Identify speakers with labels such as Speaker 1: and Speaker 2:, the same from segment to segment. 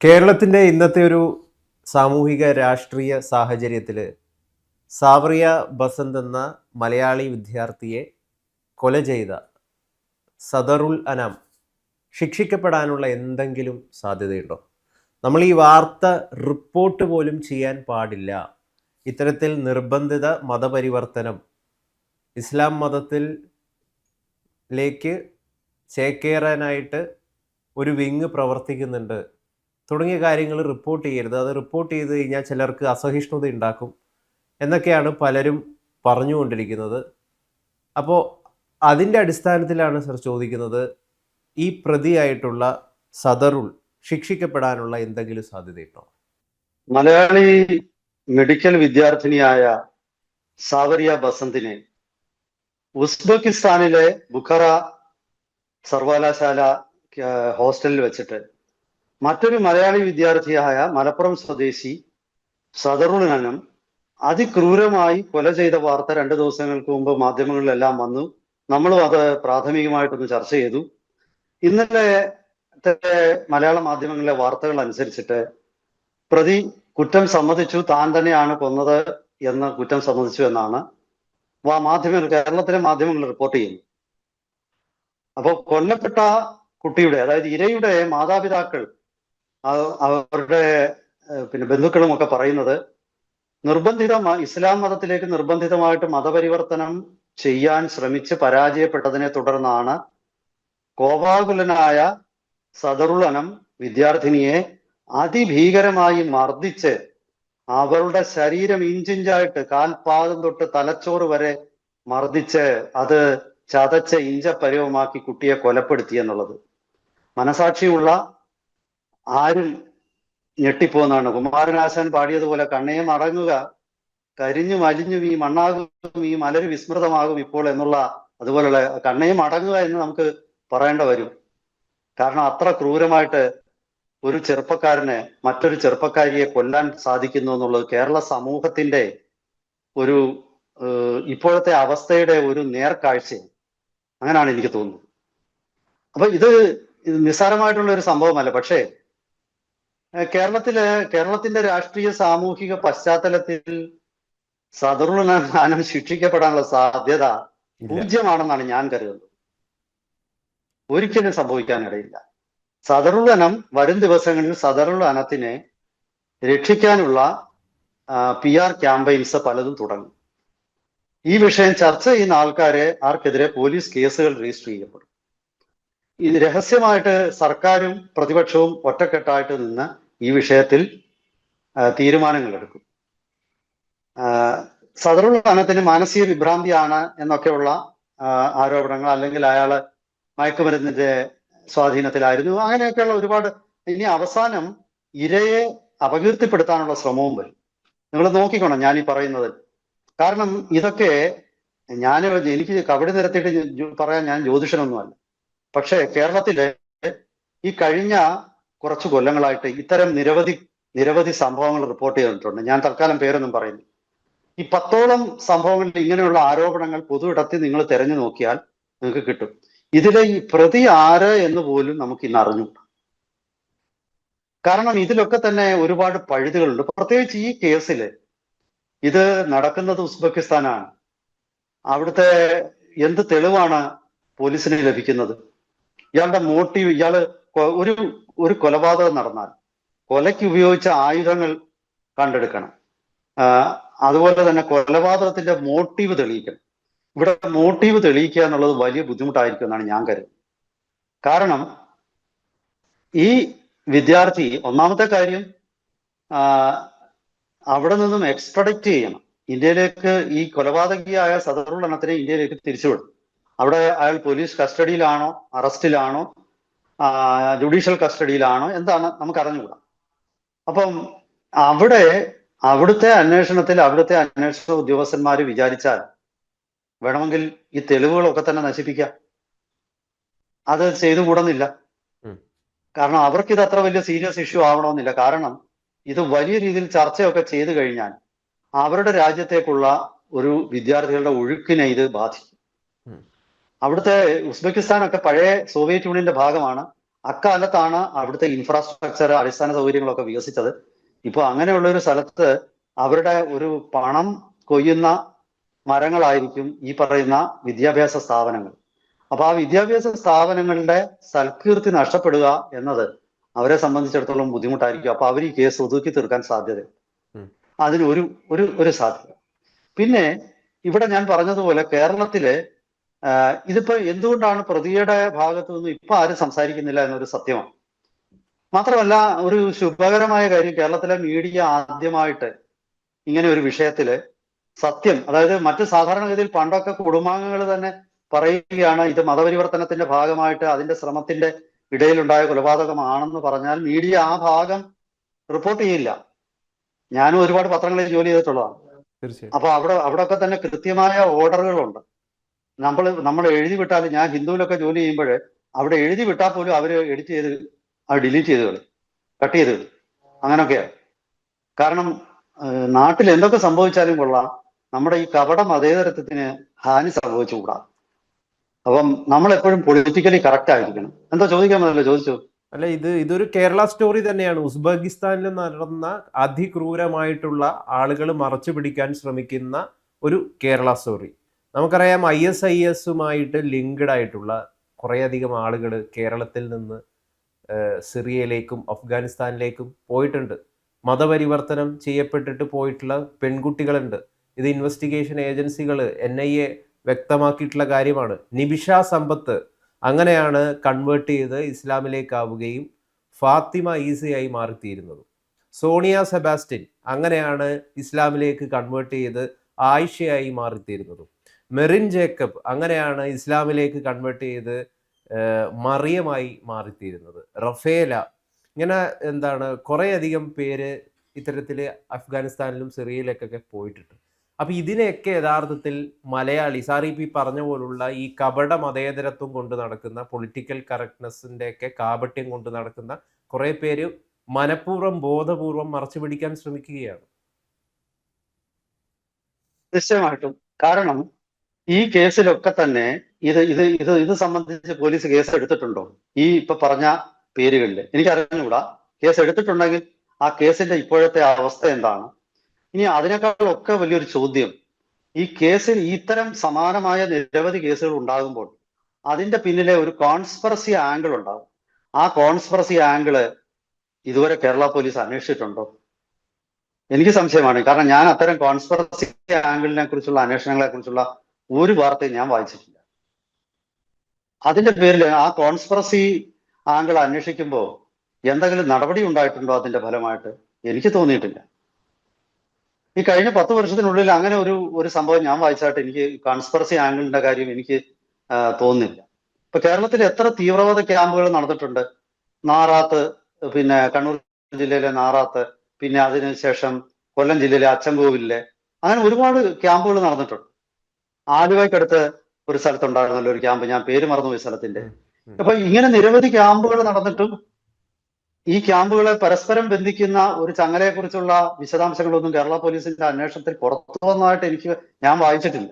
Speaker 1: കേരളത്തിൻ്റെ ഇന്നത്തെ ഒരു സാമൂഹിക രാഷ്ട്രീയ സാഹചര്യത്തിൽ സാവറിയ ബസന്ത് എന്ന മലയാളി വിദ്യാർത്ഥിയെ കൊല ചെയ്ത സദറുൽ അനാം ശിക്ഷിക്കപ്പെടാനുള്ള എന്തെങ്കിലും സാധ്യതയുണ്ടോ? നമ്മൾ ഈ വാർത്ത റിപ്പോർട്ട് പോലും ചെയ്യാൻ പാടില്ല. ഇത്തരത്തിൽ നിർബന്ധിത മതപരിവർത്തനം, ഇസ്ലാം മതത്തിലേക്ക് ചേക്കേറാനായിട്ട് ഒരു വിങ് പ്രവർത്തിക്കുന്നുണ്ട് തുടങ്ങിയ കാര്യങ്ങൾ റിപ്പോർട്ട് ചെയ്യരുത്. അത് റിപ്പോർട്ട് ചെയ്ത് കഴിഞ്ഞാൽ ചിലർക്ക് അസഹിഷ്ണുത ഉണ്ടാക്കും എന്നൊക്കെയാണ് പലരും പറഞ്ഞുകൊണ്ടിരിക്കുന്നത്. അപ്പോൾ അതിൻ്റെ അടിസ്ഥാനത്തിലാണ് സർ ചോദിക്കുന്നത്, ഈ പ്രതിയായിട്ടുള്ള സദറുൽ ശിക്ഷിക്കപ്പെടാനുള്ള എന്തെങ്കിലും സാധ്യതയുണ്ടോ?
Speaker 2: മലയാളി മെഡിക്കൽ വിദ്യാർത്ഥിനിയായ സാവറിയ ബസന്തിനെ ഉസ്ബെക്കിസ്ഥാനിലെ ബുഖറ സർവകലാശാല ഹോസ്റ്റലിൽ വെച്ചിട്ട് മറ്റൊരു മലയാളി വിദ്യാർത്ഥിയായ മലപ്പുറം സ്വദേശി സദറുൽ അനാം അതിക്രൂരമായി കൊല ചെയ്ത വാർത്ത 2 ദിവസങ്ങൾക്ക് മുമ്പ് മാധ്യമങ്ങളിലെല്ലാം വന്നു. നമ്മളും അത് പ്രാഥമികമായിട്ടൊന്ന് ചർച്ച ചെയ്തു. ഇന്നലെ മലയാള മാധ്യമങ്ങളിലെ വാർത്തകൾ അനുസരിച്ചിട്ട് പ്രതി കുറ്റം സമ്മതിച്ചു, താൻ തന്നെയാണ് കൊന്നത് എന്ന് കുറ്റം സമ്മതിച്ചു എന്നാണ് കേരളത്തിലെ മാധ്യമങ്ങൾ റിപ്പോർട്ട് ചെയ്യുന്നു. അപ്പോൾ കൊല്ലപ്പെട്ട കുട്ടിയുടെ, അതായത് ഇരയുടെ മാതാപിതാക്കൾ അവരുടെ ബന്ധുക്കളും ഒക്കെ പറയുന്നത്, ഇസ്ലാം മതത്തിലേക്ക് നിർബന്ധിതമായിട്ട് മതപരിവർത്തനം ചെയ്യാൻ ശ്രമിച്ച് പരാജയപ്പെട്ടതിനെ തുടർന്നാണ് കോപാകുലനായ സദറുൽ അനാം വിദ്യാർത്ഥിനിയെ അതിഭീകരമായി മർദ്ദിച്ച് അവളുടെ ശരീരം ഇഞ്ചിഞ്ചായിട്ട് കാൽപാദം തൊട്ട് തലച്ചോറ് വരെ മർദ്ദിച്ച് അത് ചതച്ച് ഇഞ്ചപ്പരുവമാക്കി കുട്ടിയെ കൊലപ്പെടുത്തി എന്നുള്ളത് മനസാക്ഷിയുള്ള ആരും ഞെട്ടിപ്പോന്നാണ്. കുമാരനാശാൻ പാടിയതുപോലെ കണ്ണയും അടങ്ങുക, കരിഞ്ഞു മലിഞ്ഞു ഈ മണ്ണാകും, ഈ മലര് വിസ്മൃതമാകും ഇപ്പോൾ എന്നുള്ള അതുപോലുള്ള കണ്ണയും അടങ്ങുക എന്ന് നമുക്ക് പറയേണ്ട വരും. കാരണം അത്ര ക്രൂരമായിട്ട് ഒരു ചെറുപ്പക്കാരനെ മറ്റൊരു ചെറുപ്പക്കാരിയെ കൊല്ലാൻ സാധിക്കുന്നു എന്നുള്ളത് കേരള സമൂഹത്തിന്റെ ഒരു ഇപ്പോഴത്തെ അവസ്ഥയുടെ ഒരു നേർക്കാഴ്ചയാണ്. അങ്ങനെയാണ് എനിക്ക് തോന്നുന്നത്. അപ്പൊ ഇത് നിസ്സാരമായിട്ടുള്ള ഒരു സംഭവമല്ല. പക്ഷേ കേരളത്തിന്റെ രാഷ്ട്രീയ സാമൂഹിക പശ്ചാത്തലത്തിൽ സദറുൽ അനാം ശിക്ഷിക്കപ്പെടാനുള്ള സാധ്യത പൂജ്യമാണെന്നാണ് ഞാൻ കരുതുന്നത്. ഒരിക്കലും സംഭവിക്കാനിടയില്ല. സദറുൽ അനാം വരും ദിവസങ്ങളിൽ സദറുൽ അനാത്തിനെ രക്ഷിക്കാനുള്ള PR ക്യാമ്പയിൻസ് പലതും തുടങ്ങും. ഈ വിഷയം ചർച്ച ചെയ്യുന്ന ആർക്കെതിരെ പോലീസ് കേസുകൾ രജിസ്റ്റർ ചെയ്യപ്പെടും. ഇത് രഹസ്യമായിട്ട് സർക്കാരും പ്രതിപക്ഷവും ഒറ്റക്കെട്ടായിട്ട് നിന്ന് ഈ വിഷയത്തിൽ തീരുമാനങ്ങൾ എടുക്കും. സദറുൽ അനാത്തിന് മാനസിക വിഭ്രാന്തിയാണ് എന്നൊക്കെയുള്ള ആരോപണങ്ങൾ, അല്ലെങ്കിൽ അയാള് മയക്കുമരുന്നിന്റെ സ്വാധീനത്തിലായിരുന്നു, അങ്ങനെയൊക്കെയുള്ള ഒരുപാട്. ഇനി അവസാനം ഇരയെ അപകീർത്തിപ്പെടുത്താനുള്ള ശ്രമവും വരും. നിങ്ങൾ നോക്കിക്കോണം ഞാൻ ഈ പറയുന്നത്. കാരണം ഇതൊക്കെ എനിക്ക് കബഡി നിരത്തിയിട്ട് പറയാൻ ഞാൻ ജ്യോതിഷനൊന്നുമല്ല. പക്ഷേ കേരളത്തിലെ ഈ കഴിഞ്ഞ കുറച്ച് കൊല്ലങ്ങളായിട്ട് ഇത്തരം നിരവധി സംഭവങ്ങൾ റിപ്പോർട്ട് ചെയ്തിട്ടുണ്ട്. ഞാൻ തൽക്കാലം പേരൊന്നും പറയുന്നു. ഈ 10ഓളം സംഭവങ്ങളിൽ ഇങ്ങനെയുള്ള ആരോപണങ്ങൾ പൊതു ഇടത്തിൽ നിങ്ങൾ തിരഞ്ഞു നോക്കിയാൽ നിങ്ങൾക്ക് കിട്ടും. ഇതിലെ ഈ പ്രതി ആര് എന്ന് പോലും നമുക്ക് ഇന്ന് അറിഞ്ഞുകൂടാ. കാരണം ഇതിലൊക്കെ തന്നെ ഒരുപാട് പഴുതുകളുണ്ട്. പ്രത്യേകിച്ച് ഈ കേസിൽ ഇത് നടക്കുന്നത് ഉസ്ബെക്കിസ്ഥാനാണ്. അവിടുത്തെ എന്ത് തെളിവാണ് പോലീസിന് ലഭിക്കുന്നത്? ഇയാളുടെ മോട്ടീവ്, ഇയാള് ഒരു കൊലപാതകം നടന്നാൽ കൊലയ്ക്ക് ഉപയോഗിച്ച ആയുധങ്ങൾ കണ്ടെടുക്കണം. അതുപോലെ തന്നെ കൊലപാതകത്തിന്റെ മോട്ടീവ് തെളിയിക്കണം. ഇവിടെ മോട്ടീവ് തെളിയിക്കുക എന്നുള്ളത് വലിയ ബുദ്ധിമുട്ടായിരിക്കും എന്നാണ് ഞാൻ കരുതുന്നത്. കാരണം ഈ വിദ്യാർത്ഥി, ഒന്നാമത്തെ കാര്യം, അവിടെ നിന്നും എക്സ്ട്രഡിക്റ്റ് ചെയ്യണം ഇന്ത്യയിലേക്ക്. ഈ കൊലപാതകിയായ സദറുൽ അനാത്തിനെ ഇന്ത്യയിലേക്ക് തിരിച്ചുവിടും. അവിടെ അയാൾ പോലീസ് കസ്റ്റഡിയിലാണോ, അറസ്റ്റിലാണോ, ജുഡീഷ്യൽ കസ്റ്റഡിയിലാണോ എന്താണ് നമുക്ക് അറിഞ്ഞുകൂടാ. അപ്പം അവിടുത്തെ അന്വേഷണ ഉദ്യോഗസ്ഥന്മാർ വിചാരിച്ചാൽ വേണമെങ്കിൽ ഈ തെളിവുകളൊക്കെ തന്നെ നശിപ്പിക്കാം. അത് ചെയ്തുകൂടുന്നില്ല. കാരണം അവർക്കിത് അത്ര വലിയ സീരിയസ് ഇഷ്യൂ ആവണമെന്നില്ല. കാരണം ഇത് വലിയ രീതിയിൽ ചർച്ചയൊക്കെ ചെയ്തു കഴിഞ്ഞാൽ അവരുടെ രാജ്യത്തേക്കുള്ള ഒരു വിദ്യാർത്ഥികളുടെ ഒഴുക്കിനെ ഇത് ബാധിക്കും. അവിടുത്തെ ഉസ്ബെക്കിസ്ഥാനൊക്കെ പഴയ സോവിയറ്റ് യൂണിയന്റെ ഭാഗമാണ്. അക്കാലത്താണ് അവിടുത്തെ ഇൻഫ്രാസ്ട്രക്ചർ, അടിസ്ഥാന സൗകര്യങ്ങളൊക്കെ വികസിച്ചത്. ഇപ്പൊ അങ്ങനെയുള്ള ഒരു സ്ഥലത്ത് അവരുടെ ഒരു പണം കൊയ്യുന്ന മരങ്ങളായിരിക്കും ഈ പറയുന്ന വിദ്യാഭ്യാസ സ്ഥാപനങ്ങൾ. അപ്പൊ ആ വിദ്യാഭ്യാസ സ്ഥാപനങ്ങളുടെ സൽകീർത്തി നഷ്ടപ്പെടുക എന്നത് അവരെ സംബന്ധിച്ചിടത്തോളം ബുദ്ധിമുട്ടായിരിക്കും. അപ്പൊ അവർ ഈ കേസ് ഒതുക്കി തീർക്കാൻ സാധ്യത, അതിന് ഒരു ഒരു ഒരു സാധ്യത. പിന്നെ ഇവിടെ ഞാൻ പറഞ്ഞതുപോലെ കേരളത്തില് ഇതിപ്പോ എന്തുകൊണ്ടാണ് പ്രതിയുടെ ഭാഗത്തു നിന്ന് ഇപ്പൊ ആരും സംസാരിക്കുന്നില്ല എന്നൊരു സത്യമാണ്. മാത്രമല്ല, ഒരു ശുഭകരമായ കാര്യം, കേരളത്തിലെ മീഡിയ ആദ്യമായിട്ട് ഇങ്ങനെ ഒരു വിഷയത്തില് സത്യം, അതായത് മറ്റു സാധാരണഗതിയിൽ പണ്ടൊക്കെ കുടുംബാംഗങ്ങൾ തന്നെ പറയുകയാണ് ഇത് മതപരിവർത്തനത്തിന്റെ ഭാഗമായിട്ട് അതിന്റെ ശ്രമത്തിന്റെ ഇടയിലുണ്ടായ കൊലപാതകമാണെന്ന് പറഞ്ഞാൽ മീഡിയ ആ ഭാഗം റിപ്പോർട്ട് ചെയ്യില്ല. ഞാനും ഒരുപാട് പത്രങ്ങളിൽ ജോലി ചെയ്തിട്ടുള്ളതാണ്. അപ്പൊ അവിടെയൊക്കെ തന്നെ കൃത്യമായ ഓർഡറുകളുണ്ട്. നമ്മൾ എഴുതി വിട്ടാൽ, ഞാൻ ഹിന്ദുവിലൊക്കെ ജോലി ചെയ്യുമ്പോൾ അവിടെ എഴുതി വിട്ടാൽ പോലും അവര് എഡിറ്റ് ചെയ്ത് അത് ഡിലീറ്റ് ചെയ്ത് കളി, കട്ട് ചെയ്ത് കളി, അങ്ങനൊക്കെയാണ്. കാരണം നാട്ടിൽ എന്തൊക്കെ സംഭവിച്ചാലും കൊള്ളാം, നമ്മുടെ ഈ കപട മതേതരത്വത്തിന് ഹാനി സംഭവിച്ചുകൂടാ. അപ്പം നമ്മൾ എപ്പോഴും പൊളിറ്റിക്കലി കറക്റ്റ് ആയിരിക്കണം. എന്താ ചോദിക്കാൻ പറ്റില്ല, ചോദിച്ചു.
Speaker 1: അല്ല, ഇതൊരു കേരള സ്റ്റോറി തന്നെയാണ്. ഉസ്ബെക്കിസ്ഥാനിൽ നടന്ന അതിക്രൂരമായിട്ടുള്ള ആളുകൾ മറച്ചു പിടിക്കാൻ ശ്രമിക്കുന്ന ഒരു കേരള സ്റ്റോറി. നമുക്കറിയാം, ISISുമായിട്ട് ലിങ്ക്ഡ് ആയിട്ടുള്ള കുറേയധികം ആളുകൾ കേരളത്തിൽ നിന്ന് സിറിയയിലേക്കും അഫ്ഗാനിസ്ഥാനിലേക്കും പോയിട്ടുണ്ട്. മതപരിവർത്തനം ചെയ്യപ്പെട്ടിട്ട് പോയിട്ടുള്ള പെൺകുട്ടികളുണ്ട്. ഇത് ഇൻവെസ്റ്റിഗേഷൻ ഏജൻസികൾ, NIA വ്യക്തമാക്കിയിട്ടുള്ള കാര്യമാണ്. നിബിഷ സമ്പത്ത് അങ്ങനെയാണ് കൺവേർട്ട് ചെയ്ത് ഇസ്ലാമിലേക്കാവുകയും ഫാത്തിമ ഈസയായി മാറിത്തീരുന്നതും. സോണിയ സെബാസ്റ്റ്യൻ അങ്ങനെയാണ് ഇസ്ലാമിലേക്ക് കൺവേർട്ട് ചെയ്ത് ആയിഷയായി മാറിത്തീരുന്നതും. മെറിൻ ജേക്കബ് അങ്ങനെയാണ് ഇസ്ലാമിലേക്ക് കൺവേർട്ട് ചെയ്ത് മറിയമായി മാറിത്തീരുന്നത്. റഫേല, ഇങ്ങനെ കുറേയധികം പേര് ഇത്തരത്തിൽ അഫ്ഗാനിസ്ഥാനിലും സിറിയയിലേക്കൊക്കെ പോയിട്ടുണ്ട്. അപ്പൊ ഇതിനെയൊക്കെ യഥാർത്ഥത്തിൽ മലയാളി സാർ ഈ പറഞ്ഞ പോലുള്ള ഈ കപട മതേതരത്വം കൊണ്ട് നടക്കുന്ന, പൊളിറ്റിക്കൽ കറക്റ്റ്നെസ്സിന്റെ ഒക്കെ കാപട്യം കൊണ്ട് നടക്കുന്ന കുറെ പേര് മനഃപൂർവ്വം ബോധപൂർവം മറച്ചു പിടിക്കാൻ ശ്രമിക്കുകയാണ്.
Speaker 2: നിശ്ചയമായിട്ടും. കാരണം ഈ കേസിലൊക്കെ തന്നെ ഇത് സംബന്ധിച്ച് പോലീസ് കേസ് എടുത്തിട്ടുണ്ടോ? ഈ ഇപ്പൊ പറഞ്ഞ പേരുകളില് എനിക്കറിഞ്ഞുകൂടാ. കേസ് എടുത്തിട്ടുണ്ടെങ്കിൽ ആ കേസിന്റെ ഇപ്പോഴത്തെ അവസ്ഥ എന്താണ്? ഇനി അതിനേക്കാളൊക്കെ വലിയൊരു ചോദ്യം, ഈ കേസിൽ ഇത്തരം സമാനമായ നിരവധി കേസുകൾ ഉണ്ടാകുമ്പോൾ അതിന്റെ പിന്നിലെ ഒരു കോൺസ്പിറസി ആംഗിൾ ഉണ്ടാകും. ആ കോൺസ്പിറസി ആംഗിള് ഇതുവരെ കേരള പോലീസ് അന്വേഷിച്ചിട്ടുണ്ടോ? എനിക്ക് സംശയമാണ്. കാരണം ഞാൻ അത്തരം കോൺസ്പിറസി ആംഗിളിനെ കുറിച്ചുള്ള അന്വേഷണങ്ങളെ കുറിച്ചുള്ള ഒരു വാർത്തയും ഞാൻ വായിച്ചിട്ടില്ല. അതിന്റെ പേരിൽ ആ കോൺസ്പിറസി ആംഗിൾ അന്വേഷിക്കുമ്പോൾ എന്തെങ്കിലും നടപടി ഉണ്ടായിട്ടുണ്ടോ അതിന്റെ ഫലമായിട്ട്? എനിക്ക് തോന്നിയിട്ടില്ല. ഈ കഴിഞ്ഞ 10 വർഷത്തിനുള്ളിൽ അങ്ങനെ ഒരു സംഭവം ഞാൻ വായിച്ചായിട്ട് എനിക്ക് കോൺസ്പിറസി ആംഗിളിന്റെ കാര്യം എനിക്ക് തോന്നുന്നില്ല. ഇപ്പൊ കേരളത്തിൽ എത്ര തീവ്രവാദ ക്യാമ്പുകൾ നടന്നിട്ടുണ്ട്? നാറാത്ത്, പിന്നെ കണ്ണൂർ ജില്ലയിലെ നാറാത്ത്, പിന്നെ അതിനുശേഷം കൊല്ലം ജില്ലയിലെ അച്ചൻകോവിലെ, അങ്ങനെ ഒരുപാട് ക്യാമ്പുകൾ നടന്നിട്ടുണ്ട്. ആലുവയ്ക്കടുത്ത് ഒരു സ്ഥലത്തുണ്ടായിരുന്നല്ലോ ഒരു ക്യാമ്പ്, ഞാൻ പേര് മറന്നുപോയി സ്ഥലത്തിന്റെ. അപ്പൊ ഇങ്ങനെ നിരവധി ക്യാമ്പുകൾ നടന്നിട്ടും ഈ ക്യാമ്പുകളെ പരസ്പരം ബന്ധിക്കുന്ന ഒരു ചങ്ങലയെ കുറിച്ചുള്ള വിശദാംശങ്ങളൊന്നും കേരള പോലീസിന്റെ അന്വേഷണത്തിൽ പുറത്തു വന്നതായിട്ട് ഞാൻ വായിച്ചിട്ടില്ല.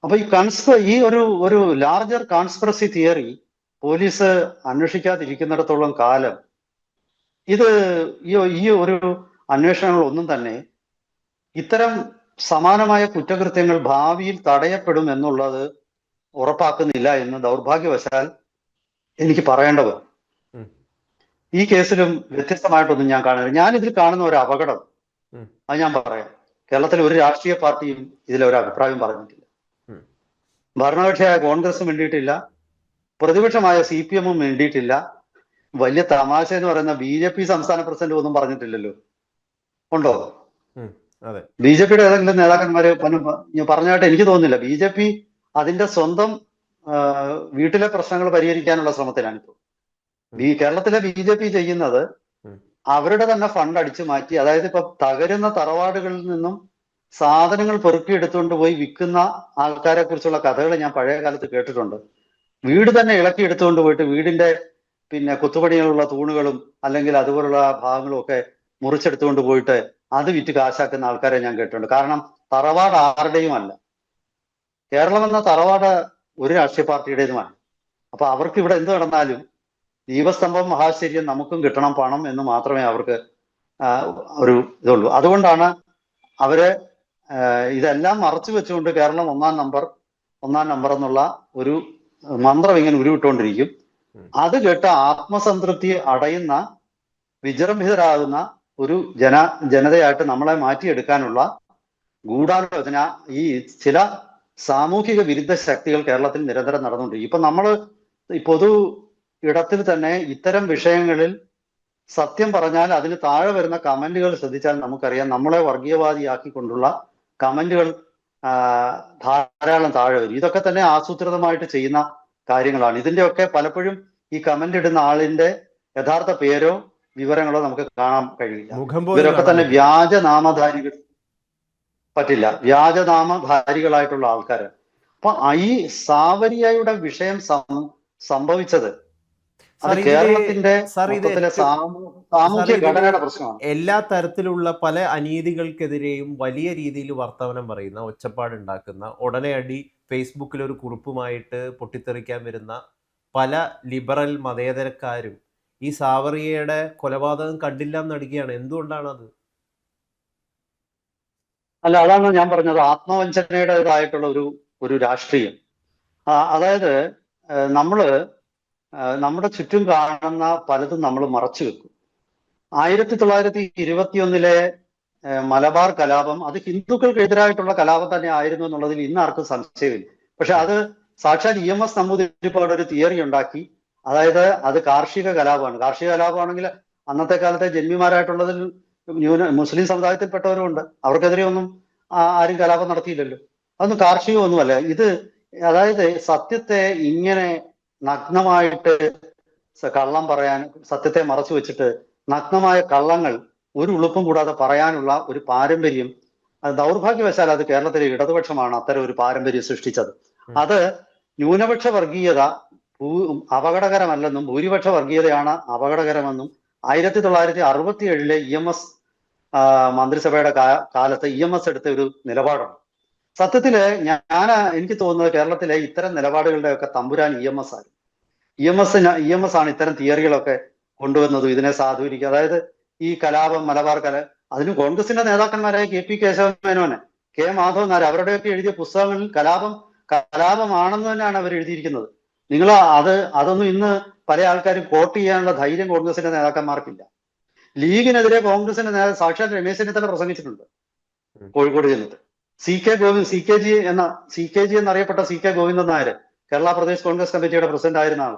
Speaker 2: അപ്പൊ ഈ ഒരു ലാർജർ കോൺസ്പിറസി തിയറി പോലീസ് അന്വേഷിക്കാതിരിക്കുന്നിടത്തോളം കാലം ഈ ഒരു അന്വേഷണങ്ങളൊന്നും തന്നെ ഇത്തരം സമാനമായ കുറ്റകൃത്യങ്ങൾ ഭാവിയിൽ തടയപ്പെടും എന്നുള്ളത് ഉറപ്പാക്കുന്നില്ല എന്ന് ദൗർഭാഗ്യവശാൽ എനിക്ക് പറയേണ്ടത്. ഈ കേസിലും വ്യത്യസ്തമായിട്ടൊന്നും ഞാൻ കാണുന്നില്ല. ഞാൻ ഇതിൽ കാണുന്ന ഒരു അപകടം, അത് ഞാൻ പറയാം. കേരളത്തിലെ ഒരു രാഷ്ട്രീയ പാർട്ടിയും ഇതിലൊരു അഭിപ്രായം പറഞ്ഞിട്ടില്ല. ഭരണകക്ഷിയായ കോൺഗ്രസും വേണ്ടിയിട്ടില്ല, പ്രതിപക്ഷമായ CPM-ഉം വേണ്ടിയിട്ടില്ല. വലിയ തമാശ എന്ന് പറയുന്ന BJP സംസ്ഥാന പ്രസിഡന്റ് ഒന്നും പറഞ്ഞിട്ടില്ലല്ലോ. ഉണ്ടോ? BJPയുടെ ഏതെങ്കിലും നേതാക്കന്മാര് പറഞ്ഞായിട്ട് എനിക്ക് തോന്നുന്നില്ല. BJP അതിന്റെ സ്വന്തം വീട്ടിലെ പ്രശ്നങ്ങൾ പരിഹരിക്കാനുള്ള ശ്രമത്തിലാണിപ്പോൾ. കേരളത്തിലെ BJP ചെയ്യുന്നത് അവരുടെ തന്നെ ഫണ്ട് അടിച്ചു മാറ്റി, അതായത് ഇപ്പൊ തകരുന്ന തറവാടുകളിൽ നിന്നും സാധനങ്ങൾ പെറുക്കിയെടുത്തുകൊണ്ട് പോയി വിൽക്കുന്ന ആൾക്കാരെ കുറിച്ചുള്ള കഥകൾ ഞാൻ പഴയ കാലത്ത് കേട്ടിട്ടുണ്ട്. വീട് തന്നെ ഇളക്കി എടുത്തുകൊണ്ട് പോയിട്ട് വീടിന്റെ പിന്നെ കൊത്തുപണികളുള്ള തൂണുകളും അല്ലെങ്കിൽ അതുപോലുള്ള ഭാഗങ്ങളും ഒക്കെ മുറിച്ചെടുത്തുകൊണ്ട് പോയിട്ട് അത് വിറ്റ് കാശാക്കുന്ന ആൾക്കാരെ ഞാൻ കേട്ടിട്ടുണ്ട്. കാരണം തറവാട് ആരുടെയും അല്ല. കേരളം എന്ന തറവാട് ഒരു രാഷ്ട്രീയ പാർട്ടിയുടേതുമാണ്. അപ്പൊ അവർക്ക് ഇവിടെ എന്ത് നടന്നാലും ദീപസ്തംഭം മഹാശ്ചര്യം നമുക്കും കിട്ടണം പണം എന്ന് മാത്രമേ അവർക്ക് ഒരു ഇതുള്ളൂ. അതുകൊണ്ടാണ് അവര് ഇതെല്ലാം മറച്ചു വെച്ചുകൊണ്ട് കേരളം ഒന്നാം നമ്പർ എന്നുള്ള ഒരു മന്ത്രം ഇങ്ങനെ ഉരുവിട്ടുകൊണ്ടിരിക്കും. അത് കേട്ട് ആത്മസംതൃപ്തി അടയുന്ന വിജൃംഭിതരാകുന്ന ഒരു ജനതയായിട്ട് നമ്മളെ മാറ്റിയെടുക്കാനുള്ള ഗൂഢാലോചന ഈ ചില സാമൂഹിക വിരുദ്ധ ശക്തികൾ കേരളത്തിൽ നിരന്തരം നടന്നുകൊണ്ടിരിക്കും. ഇപ്പൊ നമ്മൾ ഈ പൊതു ഇടത്തിൽ തന്നെ ഇത്തരം വിഷയങ്ങളിൽ സത്യം പറഞ്ഞാൽ അതിന് താഴെ വരുന്ന കമന്റുകൾ ശ്രദ്ധിച്ചാൽ നമുക്കറിയാം, നമ്മളെ വർഗീയവാദിയാക്കിക്കൊണ്ടുള്ള കമന്റുകൾ ധാരാളം താഴെ വരും. ഇതൊക്കെ തന്നെ ആസൂത്രിതമായിട്ട് ചെയ്യുന്ന കാര്യങ്ങളാണ്. ഇതിന്റെയൊക്കെ പലപ്പോഴും ഈ കമന്റ് ഇടുന്ന ആളിന്റെ യഥാർത്ഥ പേരോ വിവരങ്ങളോ നമുക്ക് കാണാൻ കഴിയില്ല. ഇവരൊക്കെ തന്നെ വ്യാജനാമധാരികൾ പറ്റില്ല, വ്യാജനാമധാരികളായിട്ടുള്ള ആൾക്കാര്. അപ്പൊ ഈ സാവരിയയുടെ വിഷയം സംഭവിച്ചത് അത് കേരളത്തിന്റെ സാമൂഹ്യ ഘടനയുടെ പ്രശ്നമാണ്.
Speaker 1: എല്ലാ തരത്തിലുള്ള പല അനീതികൾക്കെതിരെയും വലിയ രീതിയിൽ വർത്തമാനം പറയുന്ന, ഒച്ചപ്പാടുണ്ടാക്കുന്ന, ഉടനെ അടി ഫേസ്ബുക്കിൽ ഒരു കുറിപ്പുമായിട്ട് പൊട്ടിത്തെറിക്കാൻ വരുന്ന പല ലിബറൽ മതേതരക്കാരും ഈ സാവറിയയുടെ കൊലപാതകം കണ്ടില്ല എന്നടിക്കുകയാണ്. എന്തുകൊണ്ടാണത്?
Speaker 2: അല്ല, അതാണ് ഞാൻ പറഞ്ഞത്, ആത്മവഞ്ചനയുടേതായിട്ടുള്ള ഒരു രാഷ്ട്രീയം. അതായത് നമ്മുടെ ചുറ്റും കാണുന്ന പലതും നമ്മൾ മറച്ചു വെക്കും. 1921 മലബാർ കലാപം അത് ഹിന്ദുക്കൾക്കെതിരായിട്ടുള്ള കലാപം തന്നെ ആയിരുന്നു എന്നുള്ളതിൽ ഇന്ന് ആർക്കും സംശയമില്ല. പക്ഷെ അത് സാക്ഷാൽ EMS നമ്പൂതിരിപ്പാട് ഒരു തിയറി ഉണ്ടാക്കി. അതായത് അത് കാർഷിക കലാപമാണ്. കാർഷിക കലാപമാണെങ്കിൽ അന്നത്തെ കാലത്തെ ജന്മിമാരായിട്ടുള്ളതിൽ മുസ്ലിം സമുദായത്തിൽപ്പെട്ടവരും ഉണ്ട്. അവർക്കെതിരെ ഒന്നും ആരും കലാപം നടത്തിയില്ലല്ലോ. അതൊന്നും കാർഷികമൊന്നുമല്ല. ഇത് അതായത് സത്യത്തെ ഇങ്ങനെ നഗ്നമായിട്ട് കള്ളം പറയാൻ, സത്യത്തെ മറച്ചു വെച്ചിട്ട് നഗ്നമായ കള്ളങ്ങൾ ഒരു ഉളുപ്പും കൂടാതെ പറയാനുള്ള ഒരു പാരമ്പര്യം, അത് ദൗർഭാഗ്യവശാൽ അത് കേരളത്തിലെ ഇടതുപക്ഷമാണ് അത്തരം ഒരു പാരമ്പര്യം സൃഷ്ടിച്ചത്. അത് ന്യൂനപക്ഷ വർഗീയത അപകടകരമല്ലെന്നും ഭൂരിപക്ഷ വർഗീയതയാണ് അപകടകരമെന്നും 1967 EMS മന്ത്രിസഭയുടെ കാലത്ത് EMS എടുത്ത ഒരു നിലപാടാണ്. സത്യത്തില് എനിക്ക് തോന്നുന്നത് കേരളത്തിലെ ഇത്തരം നിലപാടുകളുടെ ഒക്കെ തമ്പുരാൻ EMS ആണ്. EMS ആണ് ഇത്തരം തിയറികളൊക്കെ കൊണ്ടുവന്നതും ഇതിനെ സാധൂകരിക്കുക. അതായത് ഈ കലാപം, മലബാർ അതിന് കോൺഗ്രസിന്റെ നേതാക്കന്മാരായ KP കേശവൻ മേനോന്, K മാധവൻ നായർ അവരുടെയൊക്കെ എഴുതിയ പുസ്തകങ്ങളിൽ കലാപമാണെന്ന് തന്നെയാണ് അവർ എഴുതിയിരിക്കുന്നത്. നിങ്ങൾ അതൊന്നും ഇന്ന് പല ആൾക്കാരും കോട്ട് ചെയ്യാനുള്ള ധൈര്യം കോൺഗ്രസിന്റെ നേതാക്കന്മാർക്കില്ല. ലീഗിനെതിരെ കോൺഗ്രസിന്റെ സാക്ഷാൽ രമേശ് ചെന്നിത്തല പ്രസംഗിച്ചിട്ടുണ്ട് കോഴിക്കോട് ചെന്നിട്ട്. CKG എന്നറിയപ്പെട്ട CK ഗോവിന്ദൻ നായർ, കേരള പ്രദേശ് കോൺഗ്രസ് കമ്മിറ്റിയുടെ പ്രസിഡന്റ് ആയിരുന്ന ആൾ,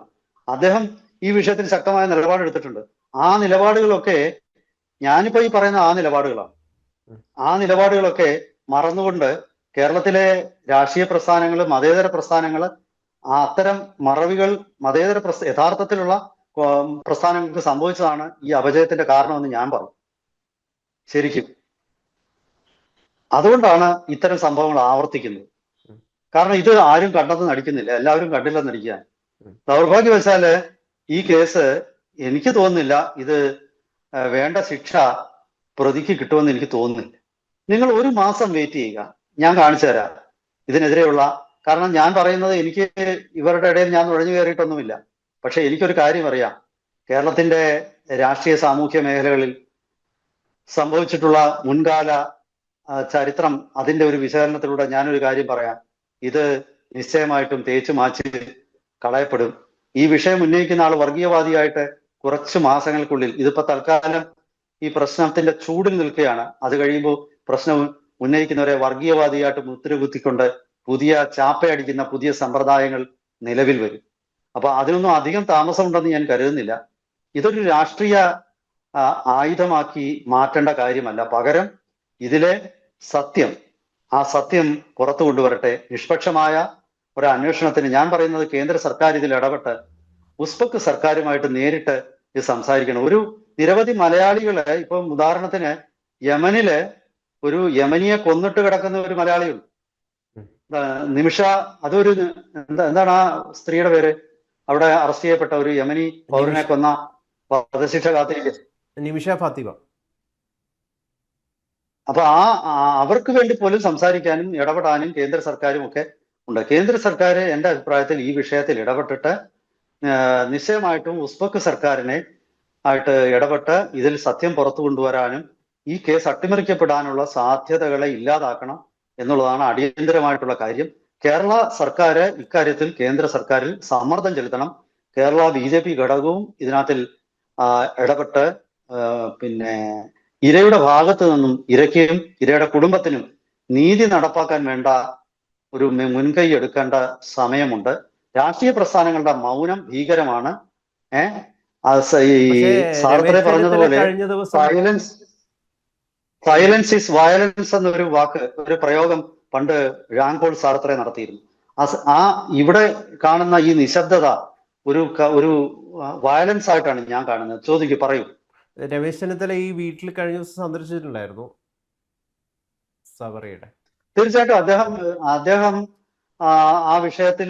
Speaker 2: അദ്ദേഹം ഈ വിഷയത്തിൽ ശക്തമായ നിലപാടെടുത്തിട്ടുണ്ട്. ആ നിലപാടുകളൊക്കെ ഞാനിപ്പോ ഈ പറയുന്ന നിലപാടുകളാണ്. ആ നിലപാടുകളൊക്കെ മറന്നുകൊണ്ട് കേരളത്തിലെ രാഷ്ട്രീയ പ്രസ്ഥാനങ്ങൾ, മതേതര പ്രസ്ഥാനങ്ങൾ അത്തരം മറവികൾ യഥാർത്ഥത്തിലുള്ള പ്രസ്ഥാനങ്ങൾക്ക് സംഭവിച്ചതാണ് ഈ അപജയത്തിന്റെ കാരണമെന്ന് ഞാൻ പറഞ്ഞു. ശരിക്കും അതുകൊണ്ടാണ് ഇത്തരം സംഭവങ്ങൾ ആവർത്തിക്കുന്നത്. കാരണം ഇത് ആരും കണ്ടെന്ന് നടിക്കുന്നില്ല, എല്ലാവരും കണ്ടില്ലെന്ന് നടിക്കാൻ. ദൗർഭാഗ്യവശാല് ഈ കേസ് എനിക്ക് തോന്നുന്നില്ല ഇത് വേണ്ട ശിക്ഷ പ്രതിക്ക് കിട്ടുമെന്ന് എനിക്ക് തോന്നുന്നില്ല. നിങ്ങൾ ഒരു മാസം വെയിറ്റ് ചെയ്യുക, ഞാൻ കാണിച്ചു തരാം ഇതിനെതിരെയുള്ള. കാരണം ഞാൻ പറയുന്നത് എനിക്ക് ഇവരുടെ ഇടയിൽ ഞാൻ നുഴഞ്ഞു കയറിയിട്ടൊന്നുമില്ല. പക്ഷെ എനിക്കൊരു കാര്യം അറിയാം, കേരളത്തിന്റെ രാഷ്ട്രീയ സാമൂഹ്യ മേഖലകളിൽ സംഭവിച്ചിട്ടുള്ള മുൻകാല ചരിത്രം, അതിന്റെ ഒരു വിശകലനത്തിലൂടെ ഞാനൊരു കാര്യം പറയാം. ഇത് നിശ്ചയമായിട്ടും തേച്ചു മാച്ച് കളയപ്പെടും. ഈ വിഷയം ഉന്നയിക്കുന്ന ആൾ വർഗീയവാദിയായിട്ട് കുറച്ച് മാസങ്ങൾക്കുള്ളിൽ, ഇതിപ്പോ തൽക്കാലം ഈ പ്രശ്നത്തിന്റെ ചൂടിൽ നിൽക്കുകയാണ്, അത് കഴിയുമ്പോൾ പ്രശ്നം ഉന്നയിക്കുന്നവരെ വർഗീയവാദിയായിട്ട് മുദ്രകുത്തിക്കൊണ്ട് പുതിയ ചാപ്പയടിക്കുന്ന പുതിയ സമ്പ്രദായങ്ങൾ നിലവിൽ വരും. അപ്പൊ അതിനൊന്നും അധികം താമസമുണ്ടെന്ന് ഞാൻ കരുതുന്നില്ല. ഇതൊരു രാഷ്ട്രീയ ആയുധമാക്കി മാറ്റേണ്ട കാര്യമല്ല. പകരം ഇതിലെ സത്യം, ആ സത്യം പുറത്തു കൊണ്ടുവരട്ടെ. നിഷ്പക്ഷമായ ഒരു അന്വേഷണത്തിന് ഞാൻ പറയുന്നത് കേന്ദ്ര സർക്കാർ ഇതിൽ ഇടപെട്ട് ഉസ്ബെക്ക് സർക്കാരുമായിട്ട് നേരിട്ട് ഇത് സംസാരിക്കണം. നിരവധി മലയാളികള്, ഇപ്പം ഉദാഹരണത്തിന് യമനില് ഒരു യമനിയെ കൊന്നിട്ട് കിടക്കുന്ന ഒരു മലയാളിയുണ്ട്, നിമിഷ. അതൊരു എന്താണ് ആ സ്ത്രീയുടെ പേര്? അവിടെ അറസ്റ്റ് ചെയ്യപ്പെട്ട ഒരു യമനി പൗരനെ കൊന്ന വധശിക്ഷ കാത്തിരിക്കുക,
Speaker 1: നിമിഷ ഫാത്തിമ.
Speaker 2: അപ്പൊ അവർക്ക് വേണ്ടി പോലും സംസാരിക്കാനും ഇടപെടാനും കേന്ദ്ര സർക്കാരും ഒക്കെ ഉണ്ട്. കേന്ദ്ര സർക്കാർ എൻ്റെ അഭിപ്രായത്തിൽ ഈ വിഷയത്തിൽ ഇടപെട്ടിട്ട് നിശ്ചയമായിട്ടും ഉസ്ബക്ക് സർക്കാരിനെ ആയിട്ട് ഇടപെട്ട് ഇതിൽ സത്യം പുറത്തു കൊണ്ടുവരാനും ഈ കേസ് അട്ടിമറിക്കപ്പെടാനുള്ള സാധ്യതകളെ ഇല്ലാതാക്കണം എന്നുള്ളതാണ് അടിയന്തരമായിട്ടുള്ള കാര്യം. കേരള സർക്കാർ ഇക്കാര്യത്തിൽ കേന്ദ്ര സർക്കാരിൽ സമ്മർദ്ദം ചെലുത്തണം. കേരള BJP ഘടകവും ഇതിനകത്തിൽ ഇടപെട്ട് പിന്നെ ഇരയുടെ ഭാഗത്ത് നിന്നും ഇരയ്ക്കും ഇരയുടെ കുടുംബത്തിനും നീതി നടപ്പാക്കാൻ വേണ്ട ഒരു മുൻകൈ എടുക്കേണ്ട സമയമുണ്ട്. രാഷ്ട്രീയ പ്രസ്ഥാനങ്ങളുടെ മൗനം ഭീകരമാണ്. ഈ സാർത്രേ പറഞ്ഞതുപോലെ സൈലൻസ് ഈസ് വയലൻസ് എന്നൊരു വാക്ക്, ഒരു പ്രയോഗം പണ്ട് ജാൻ പോൾ സാർത്രേ നടത്തിയിരുന്നു. ഇവിടെ കാണുന്ന ഈ നിശബ്ദത ഒരു വയലൻസ് ആയിട്ടാണ് ഞാൻ കാണുന്നത്. ചോദിക്കൂ, പറയൂ.
Speaker 1: രമേശ് ചെന്നിത്തല ഈ വീട്ടിൽ കഴിഞ്ഞ ദിവസം സന്ദർശിച്ചിട്ടുണ്ടായിരുന്നു സബറയുടെ.
Speaker 2: തീർച്ചയായിട്ടും അദ്ദേഹം ആ വിഷയത്തിൽ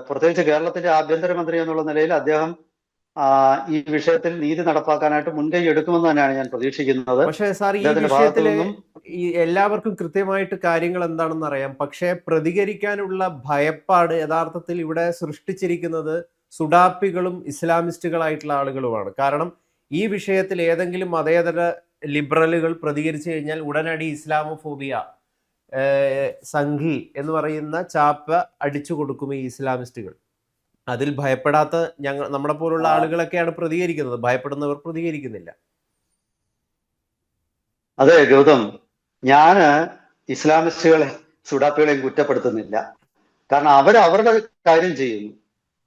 Speaker 2: പ്രത്യേകിച്ച് കേരളത്തിന്റെ ആഭ്യന്തരമന്ത്രി എന്നുള്ള നിലയിൽ അദ്ദേഹം ഈ വിഷയത്തിൽ നീതി നടപ്പാക്കാനായിട്ട് മുൻകൈ എടുക്കുമെന്ന് തന്നെയാണ് ഞാൻ പ്രതീക്ഷിക്കുന്നത്.
Speaker 1: പക്ഷേ സാർ, ഈ വിഷയത്തില് ഈ എല്ലാവർക്കും കൃത്യമായിട്ട് കാര്യങ്ങൾ എന്താണെന്ന് അറിയാം. പക്ഷേ പ്രതികരിക്കാനുള്ള ഭയപ്പാട് യഥാർത്ഥത്തിൽ ഇവിടെ സൃഷ്ടിച്ചിരിക്കുന്നത് സുഡാപ്പികളും ഇസ്ലാമിസ്റ്റുകളായിട്ടുള്ള ആളുകളുമാണ്. കാരണം ഈ വിഷയത്തിൽ ഏതെങ്കിലും മതേതര ലിബറലുകൾ പ്രതികരിച്ചു കഴിഞ്ഞാൽ ഉടനടി ഇസ്ലാമോഫോബിയ, സംഘി എന്ന് പറയുന്ന ചാപ്പ അടിച്ചു കൊടുക്കും ഈ ഇസ്ലാമിസ്റ്റുകൾ. അതിൽ ഭയപ്പെടാത്ത നമ്മളെ പോലുള്ള ആളുകളൊക്കെയാണ് പ്രതികരിക്കുന്നത്. ഭയപ്പെടുന്നവർ പ്രതികരിക്കുന്നില്ല.
Speaker 2: അതെ ഗൗതം, ഞാന് ഇസ്ലാമിസ്റ്റുകളെ സുഡാപ്പികളെയും കുറ്റപ്പെടുത്തുന്നില്ല. കാരണം അവരുടെ കാര്യം ചെയ്യുന്നു.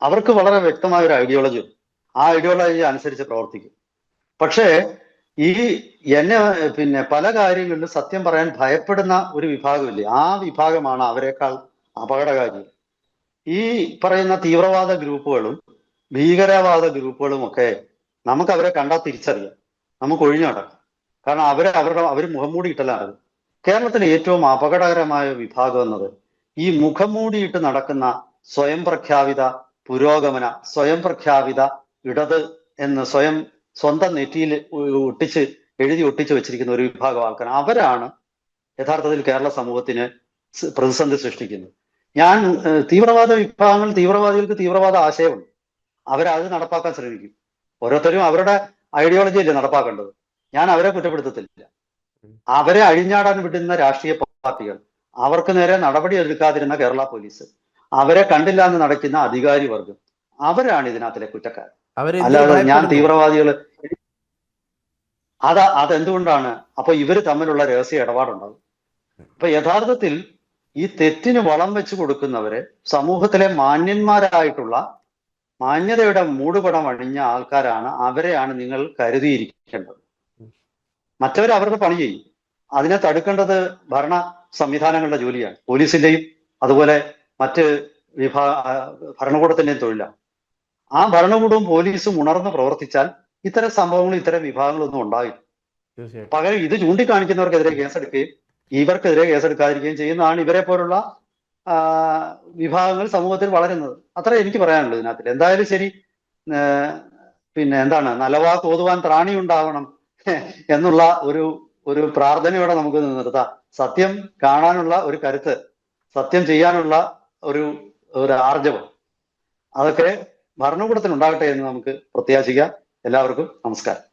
Speaker 2: അവർക്ക് വളരെ വ്യക്തമായ ഒരു ഐഡിയോളജി ഉണ്ട്. ആ ഐഡിയോളജി അനുസരിച്ച് പ്രവർത്തിക്കും. പക്ഷേ എന്നെ പല കാര്യങ്ങളിലും സത്യം പറയാൻ ഭയപ്പെടുന്ന ഒരു വിഭാഗമില്ലേ, ആ വിഭാഗമാണ് അവരെക്കാൾ അപകടകാരി. ഈ പറയുന്ന തീവ്രവാദ ഗ്രൂപ്പുകളും ഭീകരവാദ ഗ്രൂപ്പുകളും ഒക്കെ നമുക്ക് അവരെ കണ്ടാൽ തിരിച്ചറിയാം, നമുക്ക് ഒഴിഞ്ഞു നടക്കാം. കാരണം അവർ മുഖം മൂടിയിട്ടല്ലാണ്. കേരളത്തിലെ ഏറ്റവും അപകടകരമായ വിഭാഗം എന്നത് ഈ മുഖം മൂടിയിട്ട് നടക്കുന്ന സ്വയം പ്രഖ്യാപിത പുരോഗമന, സ്വയം പ്രഖ്യാപിത ഇടത് എന്ന് സ്വന്തം നെറ്റിയിൽ എഴുതി ഒട്ടിച്ച് വെച്ചിരിക്കുന്ന ഒരു വിഭാഗം ആൾക്കാർ. അവരാണ് യഥാർത്ഥത്തിൽ കേരള സമൂഹത്തിന് പ്രതിസന്ധി സൃഷ്ടിക്കുന്നത്. ഞാൻ തീവ്രവാദികൾക്ക് തീവ്രവാദ ആശയമുണ്ട്. അവരത് നടപ്പാക്കാൻ ശ്രമിക്കും. ഓരോരുത്തരും അവരുടെ ഐഡിയോളജി അല്ലേ നടപ്പാക്കേണ്ടത്. ഞാൻ അവരെ കുറ്റപ്പെടുത്തത്തില്ല. അവരെ അഴിഞ്ഞാടാൻ വിടുന്ന രാഷ്ട്രീയ പാർട്ടികൾ, അവർക്ക് നേരെ നടപടി എടുക്കാതിരുന്ന കേരള പോലീസ്, അവരെ കണ്ടില്ല എന്ന് നടക്കുന്ന അധികാരി വർഗം, അവരാണ് ഇതിനകത്തിലെ കുറ്റക്കാർ. അല്ലാതെ ഞാൻ തീവ്രവാദികൾ അതെന്തുകൊണ്ടാണ്? അപ്പൊ ഇവര് തമ്മിലുള്ള രഹസ്യ ഇടപാടുണ്ടാകും. അപ്പൊ യഥാർത്ഥത്തിൽ ഈ തെറ്റിന് വളം വെച്ച് കൊടുക്കുന്നവരെ, സമൂഹത്തിലെ മാന്യന്മാരായിട്ടുള്ള മാന്യതയുടെ മൂടുപടം അണിഞ്ഞ ആൾക്കാരാണ്, അവരെയാണ് നിങ്ങൾ കരുതിയിരിക്കേണ്ടത്. മറ്റവർ അവരുടെ പണി ചെയ്യും. അതിനെ തടുക്കേണ്ടത് ഭരണ സംവിധാനങ്ങളുടെ ജോലിയാണ്, പോലീസിന്റെയും അതുപോലെ മറ്റ് ഭരണകൂടത്തിന്റെയും തൊഴിലാണ്. ആ ഭരണകൂടവും പോലീസും ഉണർന്ന് പ്രവർത്തിച്ചാൽ ഇത്തരം സംഭവങ്ങളും ഇത്തരം വിഭാഗങ്ങളൊന്നും ഉണ്ടാവില്ല. പകരം ഇത് ചൂണ്ടിക്കാണിക്കുന്നവർക്കെതിരെ കേസെടുക്കുകയും ഇവർക്കെതിരെ കേസെടുക്കാതിരിക്കുകയും ചെയ്യുന്നതാണ് ഇവരെ പോലുള്ള വിഭാഗങ്ങൾ സമൂഹത്തിൽ വളരുന്നത്. അത്ര എനിക്ക് പറയാനുള്ളത് ഇതിനകത്ത്. എന്തായാലും ശരി, എന്താണ്, നല്ലവാക്ക് ഓതുവാൻ ത്രാണി ഉണ്ടാവണം എന്നുള്ള ഒരു പ്രാർത്ഥനയോടെ നമുക്ക് നിർത്താം. സത്യം കാണാനുള്ള ഒരു കരുത്ത്, സത്യം ചെയ്യാനുള്ള ഒരു ആർജവം, അതൊക്കെ ഭരണകൂടത്തിന് ഉണ്ടാകട്ടെ എന്ന് നമുക്ക് പ്രത്യാശിക്കാം. എല്ലാവർക്കും നമസ്കാരം.